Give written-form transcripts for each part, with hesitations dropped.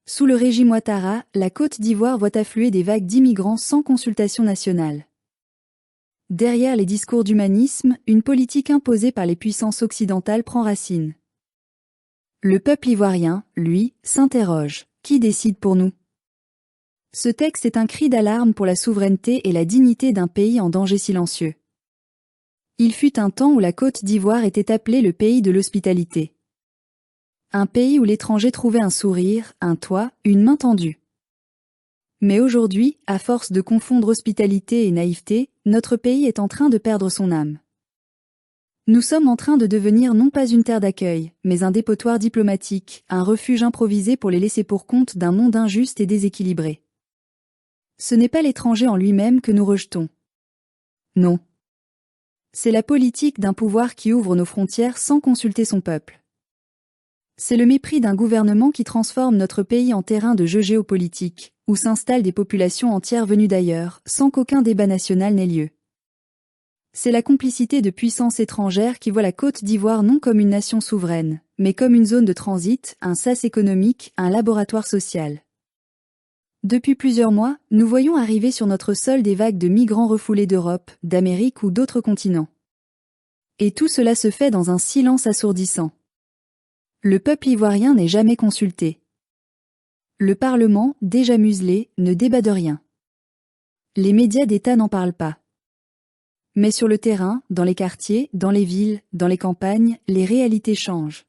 Sous le régime Ouattara, la Côte d'Ivoire voit affluer des vagues d'immigrants sans consultation nationale. Derrière les discours d'humanisme, une politique imposée par les puissances occidentales prend racine. Le peuple ivoirien, lui, s'interroge. Qui décide pour nous? Ce texte est un cri d'alarme pour la souveraineté et la dignité d'un pays en danger silencieux. Il fut un temps où la Côte d'Ivoire était appelée le pays de l'hospitalité. Un pays où l'étranger trouvait un sourire, un toit, une main tendue. Mais aujourd'hui, à force de confondre hospitalité et naïveté, notre pays est en train de perdre son âme. Nous sommes en train de devenir non pas une terre d'accueil, mais un dépotoir diplomatique, un refuge improvisé pour les laissés-pour-compte d'un monde injuste et déséquilibré. Ce n'est pas l'étranger en lui-même que nous rejetons. Non. C'est la politique d'un pouvoir qui ouvre nos frontières sans consulter son peuple. C'est le mépris d'un gouvernement qui transforme notre pays en terrain de jeu géopolitique, où s'installent des populations entières venues d'ailleurs, sans qu'aucun débat national n'ait lieu. C'est la complicité de puissances étrangères qui voient la Côte d'Ivoire non comme une nation souveraine, mais comme une zone de transit, un sas économique, un laboratoire social. Depuis plusieurs mois, nous voyons arriver sur notre sol des vagues de migrants refoulés d'Europe, d'Amérique ou d'autres continents. Et tout cela se fait dans un silence assourdissant. Le peuple ivoirien n'est jamais consulté. Le Parlement, déjà muselé, ne débat de rien. Les médias d'État n'en parlent pas. Mais sur le terrain, dans les quartiers, dans les villes, dans les campagnes, les réalités changent.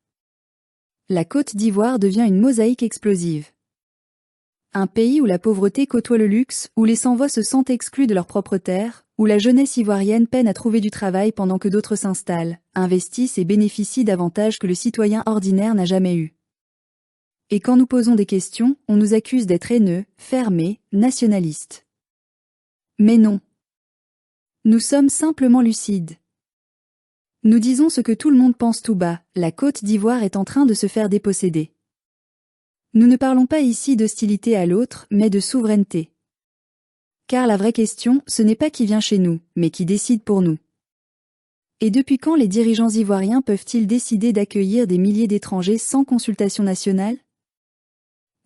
La Côte d'Ivoire devient une mosaïque explosive. Un pays où la pauvreté côtoie le luxe, où les sans-voix se sentent exclus de leur propre terre, où la jeunesse ivoirienne peine à trouver du travail pendant que d'autres s'installent, investissent et bénéficient d'avantages que le citoyen ordinaire n'a jamais eus. Et quand nous posons des questions, on nous accuse d'être haineux, fermés, nationalistes. Mais non. Nous sommes simplement lucides. Nous disons ce que tout le monde pense tout bas, la Côte d'Ivoire est en train de se faire déposséder. Nous ne parlons pas ici d'hostilité à l'autre, mais de souveraineté. Car la vraie question, ce n'est pas qui vient chez nous, mais qui décide pour nous. Et depuis quand les dirigeants ivoiriens peuvent-ils décider d'accueillir des milliers d'étrangers sans consultation nationale?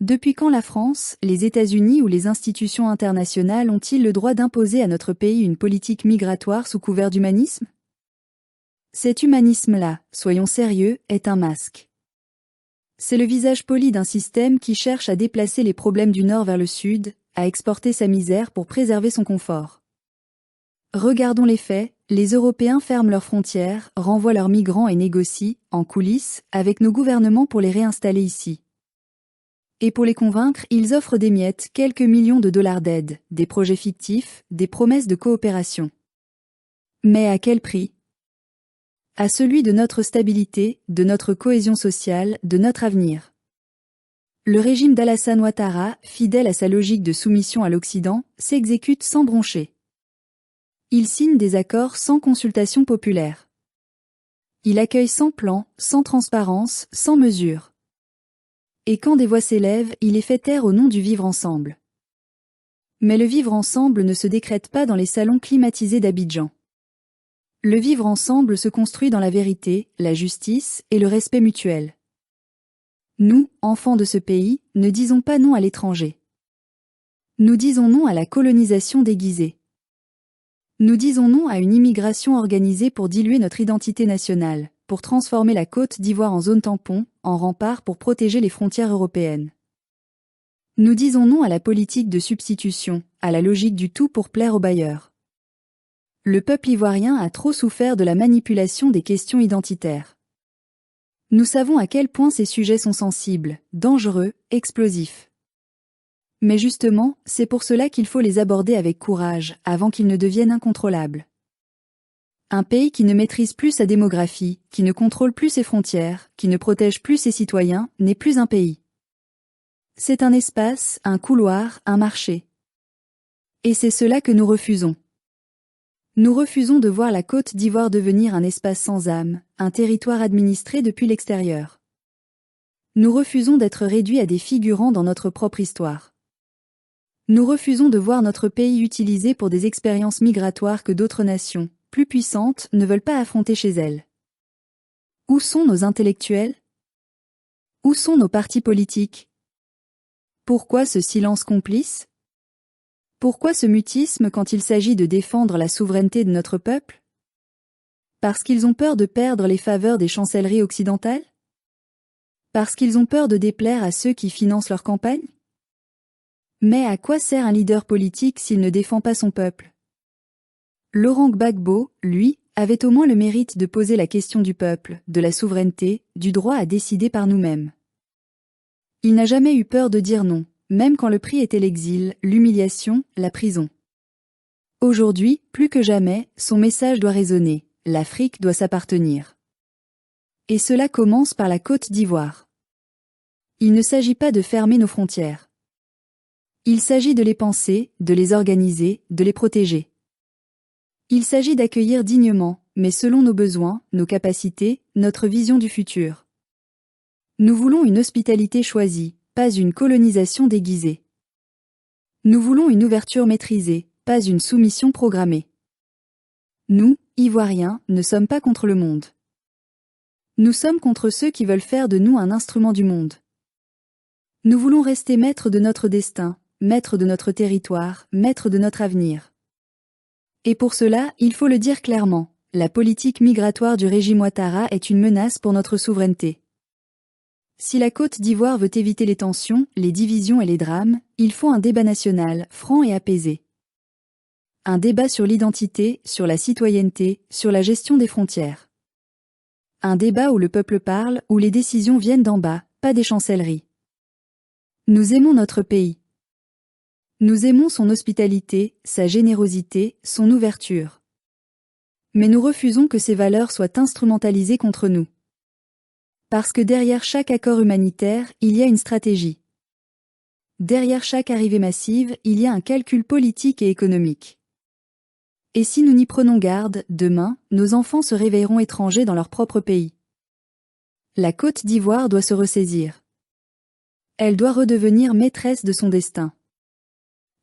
Depuis quand la France, les États-Unis ou les institutions internationales ont-ils le droit d'imposer à notre pays une politique migratoire sous couvert d'humanisme? Cet humanisme-là, soyons sérieux, est un masque. C'est le visage poli d'un système qui cherche à déplacer les problèmes du Nord vers le Sud, à exporter sa misère pour préserver son confort. Regardons les faits, les Européens ferment leurs frontières, renvoient leurs migrants et négocient, en coulisses, avec nos gouvernements pour les réinstaller ici. Et pour les convaincre, ils offrent des miettes, quelques millions de dollars d'aide, des projets fictifs, des promesses de coopération. Mais à quel prix? À celui de notre stabilité, de notre cohésion sociale, de notre avenir. Le régime d'Alassane Ouattara, fidèle à sa logique de soumission à l'Occident, s'exécute sans broncher. Il signe des accords sans consultation populaire. Il accueille sans plan, sans transparence, sans mesure. Et quand des voix s'élèvent, il les fait taire au nom du vivre ensemble. Mais le vivre ensemble ne se décrète pas dans les salons climatisés d'Abidjan. Le vivre ensemble se construit dans la vérité, la justice et le respect mutuel. Nous, enfants de ce pays, ne disons pas non à l'étranger. Nous disons non à la colonisation déguisée. Nous disons non à une immigration organisée pour diluer notre identité nationale, pour transformer la Côte d'Ivoire en zone tampon, en rempart pour protéger les frontières européennes. Nous disons non à la politique de substitution, à la logique du tout pour plaire aux bailleurs. Le peuple ivoirien a trop souffert de la manipulation des questions identitaires. Nous savons à quel point ces sujets sont sensibles, dangereux, explosifs. Mais justement, c'est pour cela qu'il faut les aborder avec courage, avant qu'ils ne deviennent incontrôlables. Un pays qui ne maîtrise plus sa démographie, qui ne contrôle plus ses frontières, qui ne protège plus ses citoyens, n'est plus un pays. C'est un espace, un couloir, un marché. Et c'est cela que nous refusons. Nous refusons de voir la Côte d'Ivoire devenir un espace sans âme, un territoire administré depuis l'extérieur. Nous refusons d'être réduits à des figurants dans notre propre histoire. Nous refusons de voir notre pays utilisé pour des expériences migratoires que d'autres nations, plus puissantes, ne veulent pas affronter chez elles. Où sont nos intellectuels? Où sont nos partis politiques? Pourquoi ce silence complice? Pourquoi ce mutisme quand il s'agit de défendre la souveraineté de notre peuple? Parce qu'ils ont peur de perdre les faveurs des chancelleries occidentales? Parce qu'ils ont peur de déplaire à ceux qui financent leur campagne? Mais à quoi sert un leader politique s'il ne défend pas son peuple? Laurent Gbagbo, lui, avait au moins le mérite de poser la question du peuple, de la souveraineté, du droit à décider par nous-mêmes. Il n'a jamais eu peur de dire non, même quand le prix était l'exil, l'humiliation, la prison. Aujourd'hui, plus que jamais, son message doit résonner, l'Afrique doit s'appartenir. Et cela commence par la Côte d'Ivoire. Il ne s'agit pas de fermer nos frontières. Il s'agit de les penser, de les organiser, de les protéger. Il s'agit d'accueillir dignement, mais selon nos besoins, nos capacités, notre vision du futur. Nous voulons une hospitalité choisie, pas une colonisation déguisée. Nous voulons une ouverture maîtrisée, pas une soumission programmée. Nous, Ivoiriens, ne sommes pas contre le monde. Nous sommes contre ceux qui veulent faire de nous un instrument du monde. Nous voulons rester maîtres de notre destin, maîtres de notre territoire, maîtres de notre avenir. Et pour cela, il faut le dire clairement, la politique migratoire du régime Ouattara est une menace pour notre souveraineté. Si la Côte d'Ivoire veut éviter les tensions, les divisions et les drames, il faut un débat national, franc et apaisé. Un débat sur l'identité, sur la citoyenneté, sur la gestion des frontières. Un débat où le peuple parle, où les décisions viennent d'en bas, pas des chancelleries. Nous aimons notre pays. Nous aimons son hospitalité, sa générosité, son ouverture. Mais nous refusons que ces valeurs soient instrumentalisées contre nous. Parce que derrière chaque accord humanitaire, il y a une stratégie. Derrière chaque arrivée massive, il y a un calcul politique et économique. Et si nous n'y prenons garde, demain, nos enfants se réveilleront étrangers dans leur propre pays. La Côte d'Ivoire doit se ressaisir. Elle doit redevenir maîtresse de son destin.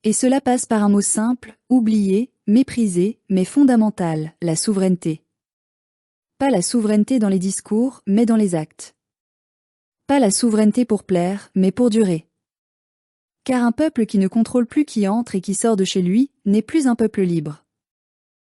Et cela passe par un mot simple, oublié, méprisé, mais fondamental, la souveraineté. Pas la souveraineté dans les discours, mais dans les actes. Pas la souveraineté pour plaire, mais pour durer. Car un peuple qui ne contrôle plus qui entre et qui sort de chez lui, n'est plus un peuple libre.